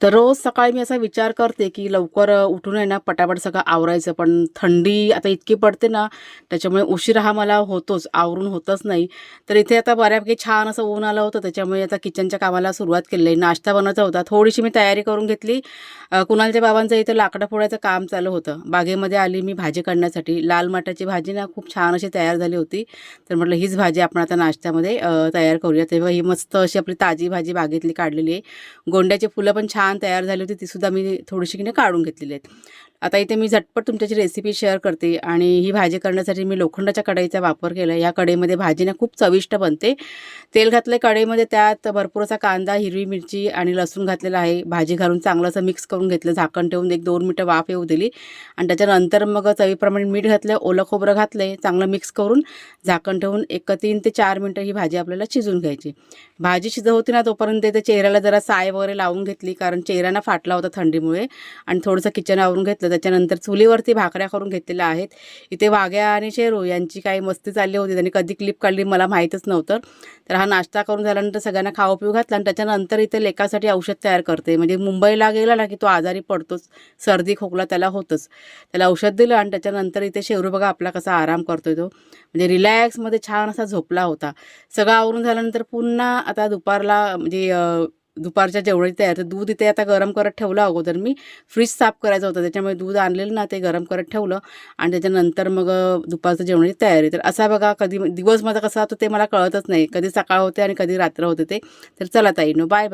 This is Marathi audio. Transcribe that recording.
तर रोज सकाळी मी असा विचार करते, की लवकर उठून आहे ना, पटापट सगळं आवरायचं. पण थंडी आता इतकी पडते ना, त्याच्यामुळे उशीर हा मला होतोच, आवरून होतच नाही. तर इथे आता बऱ्यापैकी छान असं ऊन आलं होतं, त्याच्यामुळे आता किचनच्या कामाला सुरुवात केली आहे. नाश्ता बनवायचा होता. थोडीशी मी तयारी करून घेतली. कुणालच्या बाबांचं इथं लाकडं फोडायचं काम चालू होतं. बागेमध्ये आली मी भाजी काढण्यासाठी. लाल माटाची भाजी ना खूप छान अशी तयार झाली होती. तर म्हटलं हीच भाजी आपण आता नाश्त्यामध्ये तयार करूया. तेव्हा ही मस्त अशी आपली ताजी भाजी बागेतली काढलेली आहे. गोंड्याची फुलं पण छान तयार झाली होती, तीसुद्धा मी थोडीशी की नाही काढून घेतलेली आहेत. आता इथे मी झटपट तुमच्याची रेसिपी शेअर करते आणि ही भाजी करण्यासाठी मी लोखंडाच्या कढईचा वापर केला. या कढईमध्ये भाजी ना खूप चविष्ट बनते. तेल घातलं कढईमध्ये, त्यात भरपूर असा कांदा, हिरवी मिरची आणि लसूण घातलेला आहे. भाजी घालून चांगलं असं मिक्स करून घेतलं. झाकण ठेवून 1-2 मिनिटं वाफ येऊ दिली आणि त्याच्यानंतर मग चवीप्रमाणे मीठ घातलं, ओलं खोबरं घातलं, चांगलं मिक्स करून झाकण ठेवून 3 ते 4 मिनिटं ही भाजी आपल्याला शिजवून घ्यायची. भाजी शिजत होती ना, तोपर्यंत इथे चेहऱ्याला जरा साय वगैरे लावून घेतली, कारण चेहरा ना फाटला होता थंडीमुळे. आणि थोडंसं किचन आवरून घेतलं. त्याच्यानंतर चुलीवरती भाकऱ्या करून घेतलेल्या आहेत. इथे वाघ्या आणि शेरू यांची काही मस्ती चालली होती. त्यांनी कधी क्लिप काढली मला माहीतच नव्हतं. तर हा नाश्ता करून झाल्यानंतर सगळ्यांना खाऊ पिऊ घातला आणि त्याच्यानंतर इथे लेकासाठी औषध तयार करते. म्हणजे मुंबईला गेला ना, की तो आजारी पडतोच. सर्दी खोकला त्याला होतच. त्याला औषध दिलं आणि त्याच्यानंतर इथे शेरू बघा आपला कसा आराम करतोय तो. म्हणजे रिलॅक्समध्ये छान असा झोपला होता. सगळं आवरून झाल्यानंतर पुन्हा आता दुपारला म्हणजे दुपारच्या जेवणाची तयारी. तर दूध इथे आता गरम करत ठेवलं अगोदर मी. फ्रीज साफ करायचं होतं, त्याच्यामुळे दूध आणलेलं ना, ते गरम करत ठेवलं आणि त्याच्यानंतर मग दुपारच्या जेवणाची तयारी. तर असा बघा कधी दिवस माझा कसा होतो ते मला कळतच नाही. कधी सकाळ होते आणि कधी रात्र होते ते. तर चला ताईंनो, बाय बाय.